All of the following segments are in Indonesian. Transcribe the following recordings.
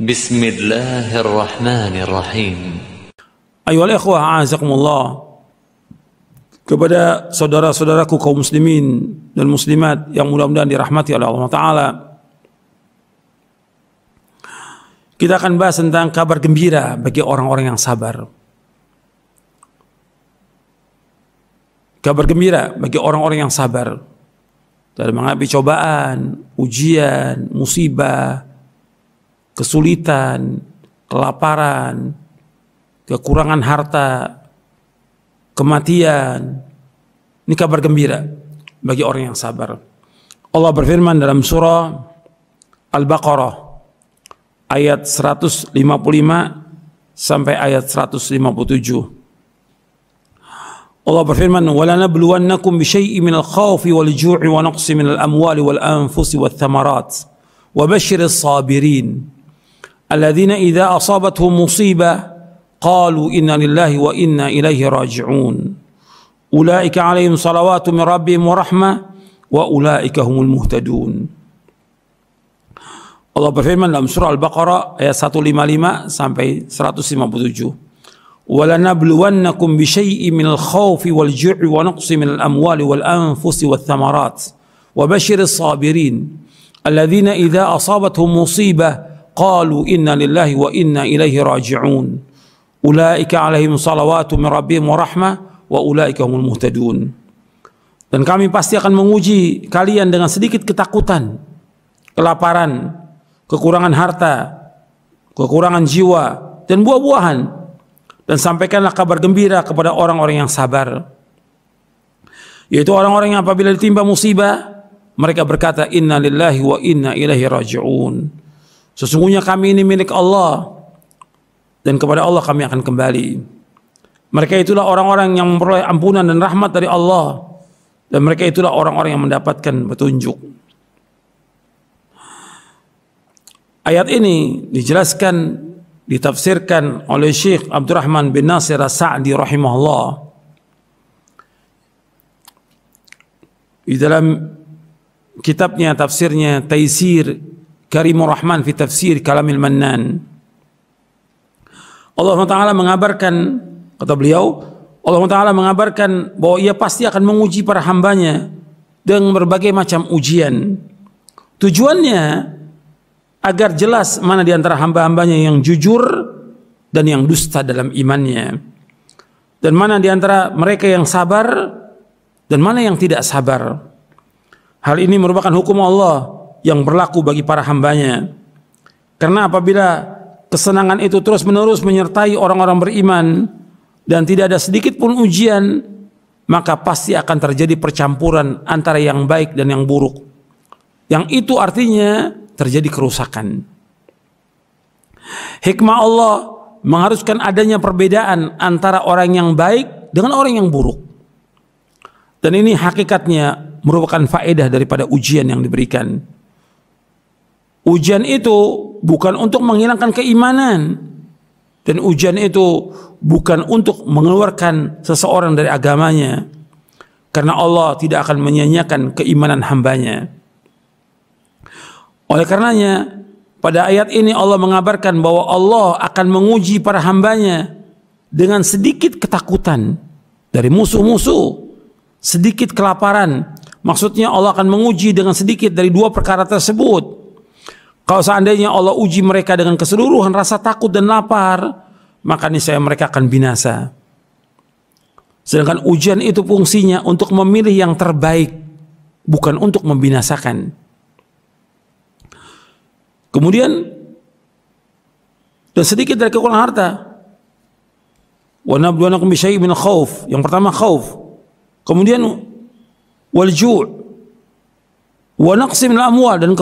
Bismillahirrahmanirrahim. Ayolah ikhwah, a'azakumullah. Kepada saudara-saudaraku kaum muslimin dan muslimat yang mudah-mudahan dirahmati oleh Allah Ta'ala, kita akan bahas tentang kabar gembira bagi orang-orang yang sabar. Kabar gembira bagi orang-orang yang sabar dalam menghadapi cobaan, ujian, musibah, kesulitan, kelaparan, kekurangan harta, kematian. Ini kabar gembira bagi orang yang sabar. Allah berfirman dalam surah Al-Baqarah ayat 155 sampai ayat 157. Allah berfirman, "Walanabluwannakum bisyai'in minal khawfi wal ju'i wa naqsin minal amwali wal anfusi wath thamarat wa basyyiris sabirin alladzina idza asabatuhum musibah qalu inna lillahi wa inna ilaihi raji'un ulaika 'alaihim salawatu min rabbihim wa rahmah wa ulaika humul muhtadun." Allah berfirman dalam surah Al-Baqarah ayat 155 sampai 157. وَلَنَبْلُوَنَّكُمْ بِشَيْءٍ مِنَ الْخَوْفِ وَالْجُوعِ وَنَقْصٍ مِنَ الْأَمْوَالِ وَالْأَنْفُسِ وَالثَّمَرَاتِ وَبَشِّرِ الصَّابِرِينَ الَّذِينَ إِذَا أَصَابَتْهُمْ مُصِيبَةٌ قَالُوا إِنَّا لِلَّهِ وَإِنَّا إِلَيْهِ رَاجِعُونَ أُولَئِكَ عَلَيْهِمْ صَلَوَاتٌ مِنْ رَبِّهِمْ وَرَحْمَةٌ وَأُولَئِكَ هُمُ الْمُهْتَدُونَ. Dan kami pasti akan menguji kalian dengan sedikit ketakutan, kelaparan, kekurangan harta, kekurangan jiwa, dan buah-buahan. Dan sampaikanlah kabar gembira kepada orang-orang yang sabar, yaitu orang-orang yang apabila ditimpa musibah mereka berkata inna lillahi wa inna ilaihi raji'un. Sesungguhnya kami ini milik Allah dan kepada Allah kami akan kembali. Mereka itulah orang-orang yang memperoleh ampunan dan rahmat dari Allah, dan mereka itulah orang-orang yang mendapatkan petunjuk. Ayat ini dijelaskan, ditafsirkan oleh Syekh Abdurrahman bin Nasir As-Sa'di rahimahullah di dalam kitabnya tafsirnya Taisir Karimur Rahman fi Tafsir Kalamil Mannan. Allah Ta'ala mengabarkan, kata beliau, Allah Ta'ala mengabarkan bahwa ia pasti akan menguji para hambanya dengan berbagai macam ujian. Tujuannya agar jelas mana di antara hamba-hambanya yang jujur dan yang dusta dalam imannya, dan mana di antara mereka yang sabar dan mana yang tidak sabar. Hal ini merupakan hukum Allah yang berlaku bagi para hambanya, karena apabila kesenangan itu terus-menerus menyertai orang-orang beriman dan tidak ada sedikit pun ujian, maka pasti akan terjadi percampuran antara yang baik dan yang buruk, yang itu artinya terjadi kerusakan. Hikmah Allah mengharuskan adanya perbedaan antara orang yang baik dengan orang yang buruk. Dan ini hakikatnya merupakan faedah daripada ujian yang diberikan. Ujian itu bukan untuk menghilangkan keimanan, dan ujian itu bukan untuk mengeluarkan seseorang dari agamanya, karena Allah tidak akan menyia-nyiakan keimanan hambanya. Oleh karenanya pada ayat ini Allah mengabarkan bahwa Allah akan menguji para hambanya dengan sedikit ketakutan dari musuh-musuh, sedikit kelaparan. Maksudnya Allah akan menguji dengan sedikit dari dua perkara tersebut. Kalau seandainya Allah uji mereka dengan keseluruhan rasa takut dan lapar, maka niscaya mereka akan binasa. Sedangkan ujian itu fungsinya untuk memilih yang terbaik, bukan untuk membinasakan. Kemudian dan sedikit dari kekurangan harta. Wa nabluwannakum bisyai'in minal khauf. Yang pertama khauf. Kemudian wal ju' wa naqsin minal amwal, dan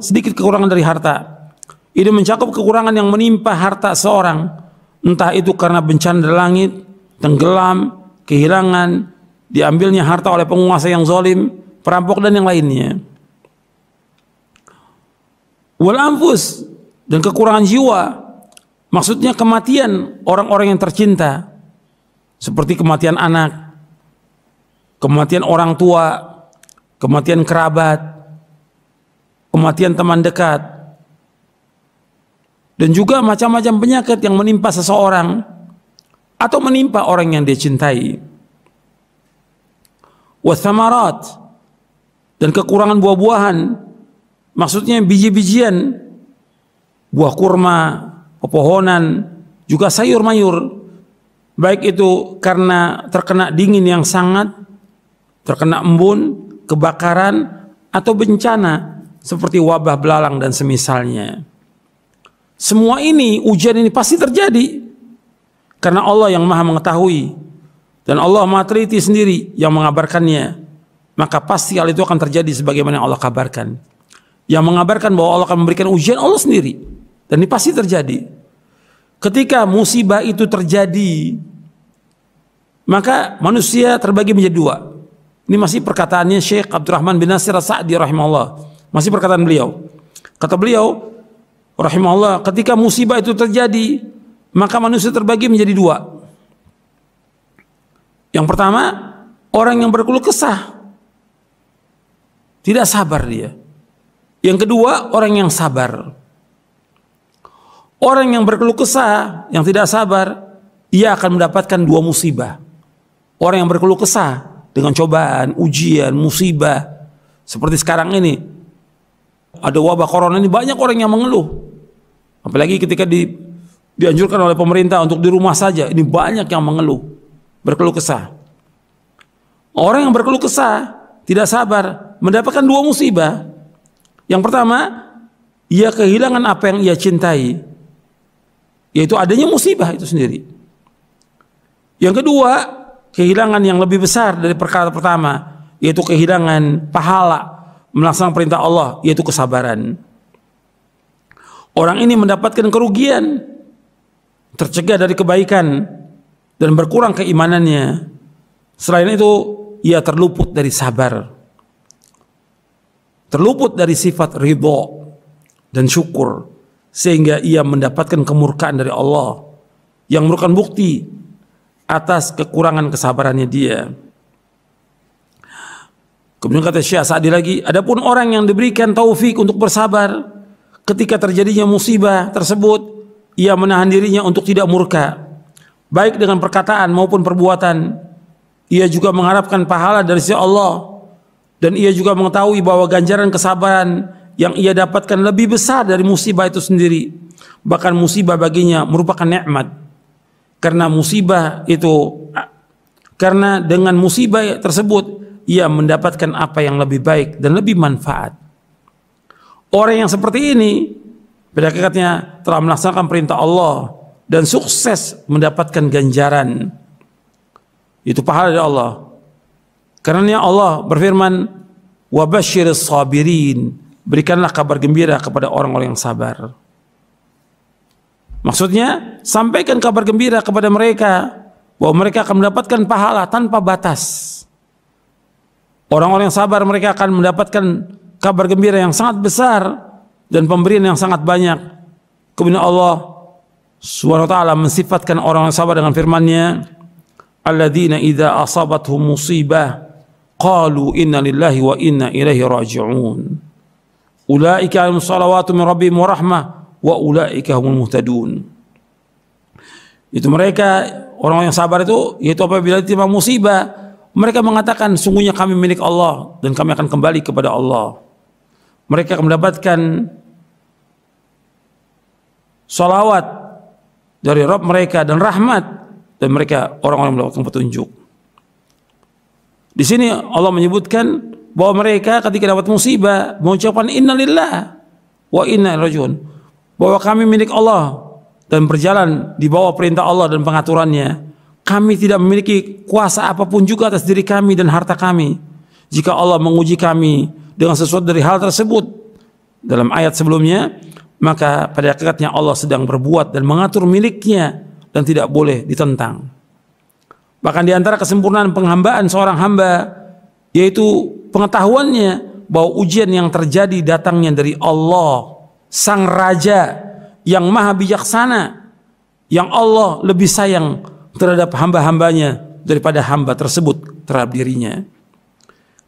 sedikit kekurangan dari harta. Ini mencakup kekurangan yang menimpa harta seorang, entah itu karena bencana dari langit, tenggelam, kehilangan, diambilnya harta oleh penguasa yang zalim, perampok dan yang lainnya. Wal anfus, dan kekurangan jiwa, maksudnya kematian orang-orang yang tercinta, seperti kematian anak, kematian orang tua, kematian kerabat, kematian teman dekat, dan juga macam-macam penyakit yang menimpa seseorang atau menimpa orang yang dia cintai. Wathamarat, dan kekurangan buah-buahan, maksudnya biji-bijian, buah kurma, pepohonan, juga sayur mayur, baik itu karena terkena dingin yang sangat, terkena embun, kebakaran, atau bencana seperti wabah belalang dan semisalnya. Semua ini, ujian ini pasti terjadi karena Allah yang maha mengetahui dan Allah maha teliti sendiri yang mengabarkannya. Maka pasti hal itu akan terjadi sebagaimana yang Allah kabarkan. Yang mengabarkan bahwa Allah akan memberikan ujian Allah sendiri, dan ini pasti terjadi. Ketika musibah itu terjadi, maka manusia terbagi menjadi dua. Ini masih perkataannya Syekh Abdurrahman bin Nasir As-Sa'di rahimahullah. Masih perkataan beliau. Kata beliau rahimahullah, ketika musibah itu terjadi, maka manusia terbagi menjadi dua. Yang pertama, orang yang berkeluh kesah, tidak sabar dia. Yang kedua, orang yang sabar. Orang yang berkeluh kesah, yang tidak sabar, ia akan mendapatkan dua musibah. Orang yang berkeluh kesah dengan cobaan, ujian, musibah, seperti sekarang ini, ada wabah corona ini, banyak orang yang mengeluh. Apalagi ketika dianjurkan oleh pemerintah untuk di rumah saja, ini banyak yang mengeluh, berkeluh kesah. Orang yang berkeluh kesah, tidak sabar, mendapatkan dua musibah. Yang pertama, ia kehilangan apa yang ia cintai, yaitu adanya musibah itu sendiri. Yang kedua, kehilangan yang lebih besar dari perkara pertama, yaitu kehilangan pahala melaksanakan perintah Allah, yaitu kesabaran. Orang ini mendapatkan kerugian, tercegah dari kebaikan, dan berkurang keimanannya. Selain itu, ia terluput dari sabar, terluput dari sifat ridho dan syukur, sehingga ia mendapatkan kemurkaan dari Allah yang merupakan bukti atas kekurangan kesabarannya dia. Kemudian kata Syekh Sa'di lagi, adapun orang yang diberikan taufik untuk bersabar ketika terjadinya musibah tersebut, ia menahan dirinya untuk tidak murka, baik dengan perkataan maupun perbuatan. Ia juga mengharapkan pahala dari sisi Allah, dan ia juga mengetahui bahwa ganjaran kesabaran yang ia dapatkan lebih besar dari musibah itu sendiri. Bahkan musibah baginya merupakan nikmat, karena dengan musibah tersebut ia mendapatkan apa yang lebih baik dan lebih manfaat. Orang yang seperti ini pada hakikatnya telah melaksanakan perintah Allah dan sukses mendapatkan ganjaran, itu pahala dari Allah. Karena Allah berfirman, wa basyiris sabirin, berikanlah kabar gembira kepada orang-orang yang sabar. Maksudnya, sampaikan kabar gembira kepada mereka bahwa mereka akan mendapatkan pahala tanpa batas. Orang-orang yang sabar, mereka akan mendapatkan kabar gembira yang sangat besar dan pemberian yang sangat banyak. Kemudian Allah Subhanahu wa taala mensifatkan orang yang sabar dengan firman-Nya, alladzina idza asabathum musibah qalu inna lillahi wa inna ilaihi raji'un. Ulaika lahum shalawatu min rabbihim wa rahmah wa ulaika humul muhtadun. Itu mereka orang yang sabar itu, yaitu apabila ditimpa musibah, mereka mengatakan sungguhnya kami milik Allah dan kami akan kembali kepada Allah. Mereka akan mendapatkan salawat dari Rabb mereka dan rahmat, dan mereka orang-orang yang mendapatkan petunjuk. Di sini Allah menyebutkan bahwa mereka ketika dapat musibah mengucapkan innalillah wa inna ilaihi raji'un, bahwa kami milik Allah dan berjalan di bawah perintah Allah dan pengaturannya. Kami tidak memiliki kuasa apapun juga atas diri kami dan harta kami. Jika Allah menguji kami dengan sesuatu dari hal tersebut dalam ayat sebelumnya, maka pada hakikatnya Allah sedang berbuat dan mengatur miliknya dan tidak boleh ditentang. Bahkan di antara kesempurnaan penghambaan seorang hamba, yaitu pengetahuannya bahwa ujian yang terjadi datangnya dari Allah, Sang Raja yang maha bijaksana, yang Allah lebih sayang terhadap hamba-hambanya daripada hamba tersebut terhadap dirinya.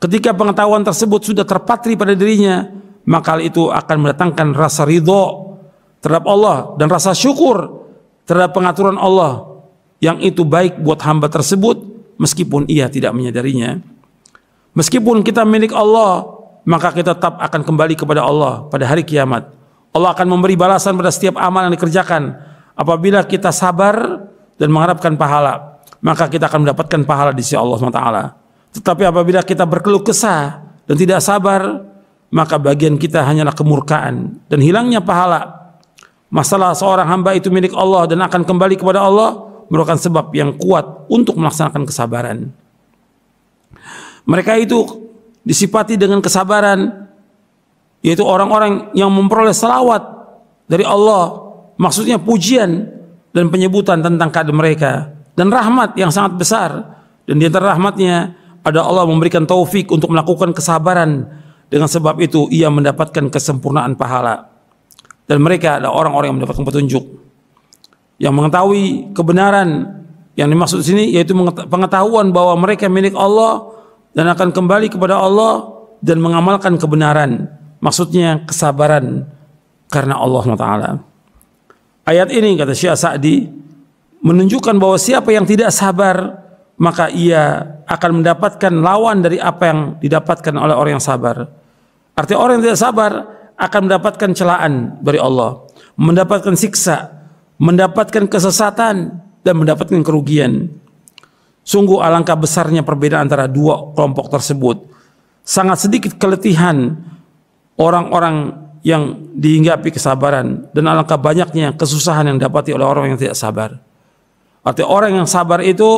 Ketika pengetahuan tersebut sudah terpatri pada dirinya, maka hal itu akan mendatangkan rasa ridho terhadap Allah dan rasa syukur terhadap pengaturan Allah yang itu baik buat hamba tersebut meskipun ia tidak menyadarinya. Meskipun kita milik Allah, maka kita tetap akan kembali kepada Allah pada hari kiamat. Allah akan memberi balasan pada setiap amal yang dikerjakan. Apabila kita sabar dan mengharapkan pahala, maka kita akan mendapatkan pahala di sisi Allah SWT. Tetapi apabila kita berkeluh kesah dan tidak sabar, maka bagian kita hanyalah kemurkaan dan hilangnya pahala. Masalah seorang hamba itu milik Allah dan akan kembali kepada Allah merupakan sebab yang kuat untuk melaksanakan kesabaran. Mereka itu disifati dengan kesabaran, yaitu orang-orang yang memperoleh salawat dari Allah, maksudnya pujian dan penyebutan tentang keadaan mereka, dan rahmat yang sangat besar. Dan di antara rahmatnya ada Allah memberikan taufik untuk melakukan kesabaran. Dengan sebab itu ia mendapatkan kesempurnaan pahala. Dan mereka adalah orang-orang yang mendapatkan petunjuk, yang mengetahui kebenaran. Yang dimaksud di sini yaitu pengetahuan bahwa mereka milik Allah dan akan kembali kepada Allah dan mengamalkan kebenaran. Maksudnya kesabaran karena Allah SWT. Ayat ini, kata Syekh Sa'di, menunjukkan bahwa siapa yang tidak sabar, maka ia akan mendapatkan lawan dari apa yang didapatkan oleh orang yang sabar. Artinya orang yang tidak sabar akan mendapatkan celaan dari Allah, mendapatkan siksa, mendapatkan kesesatan, dan mendapatkan kerugian. Sungguh alangkah besarnya perbedaan antara dua kelompok tersebut. Sangat sedikit keletihan orang-orang yang dihinggapi kesabaran, dan alangkah banyaknya kesusahan yang didapati oleh orang yang tidak sabar. Artinya orang yang sabar itu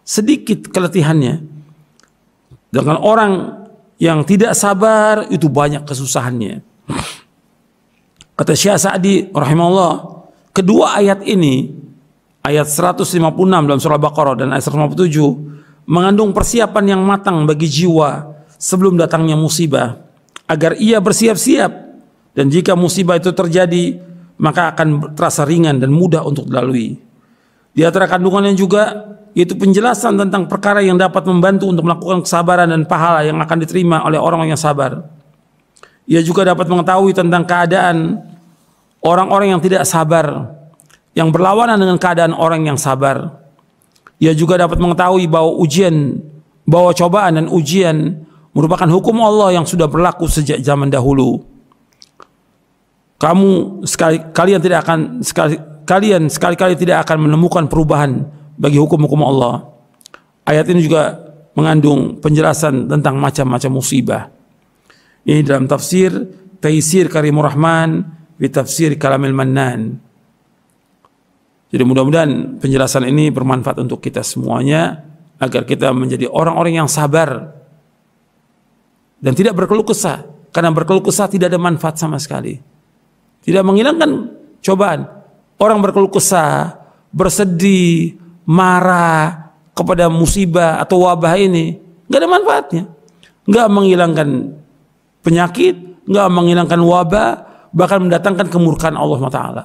sedikit keletihannya, dengan orang yang tidak sabar itu banyak kesusahannya. Kata Syekh Sa'di rahimahullah, kedua ayat ini, ayat 156 dalam surah Al-Baqarah dan ayat 157, mengandung persiapan yang matang bagi jiwa sebelum datangnya musibah, agar ia bersiap-siap, dan jika musibah itu terjadi maka akan terasa ringan dan mudah untuk dilalui. Di antara kandungannya juga yaitu penjelasan tentang perkara yang dapat membantu untuk melakukan kesabaran dan pahala yang akan diterima oleh orang yang sabar. Ia juga dapat mengetahui tentang keadaan orang-orang yang tidak sabar, yang berlawanan dengan keadaan orang yang sabar. Ia juga dapat mengetahui bahwa cobaan dan ujian merupakan hukum Allah yang sudah berlaku sejak zaman dahulu. Kalian sekali-kali tidak akan menemukan perubahan bagi hukum-hukum Allah. Ayat ini juga mengandung penjelasan tentang macam-macam musibah. Ini dalam tafsir Taisir Karimur Rahman fi Tafsir Kalamil Mannan. Jadi mudah-mudahan penjelasan ini bermanfaat untuk kita semuanya, agar kita menjadi orang-orang yang sabar dan tidak berkeluh kesah. Karena berkeluh kesah tidak ada manfaat sama sekali, tidak menghilangkan cobaan. Orang berkeluh kesah, bersedih, marah kepada musibah atau wabah ini nggak ada manfaatnya, nggak menghilangkan penyakit, nggak menghilangkan wabah, bahkan mendatangkan kemurkaan Allah Taala,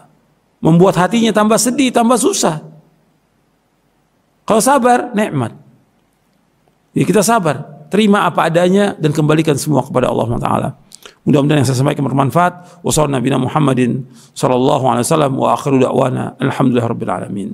membuat hatinya tambah sedih, tambah susah. Kalau sabar, nikmat. Ya, kita sabar, terima apa adanya dan kembalikan semua kepada Allah Taala. Mudah-mudahan yang saya sampaikan bermanfaat. Wassallallahu Nabi Muhammadin sallallahu alaihi wasallam wa akhiru da'wana alhamdulillahirabbil alamin.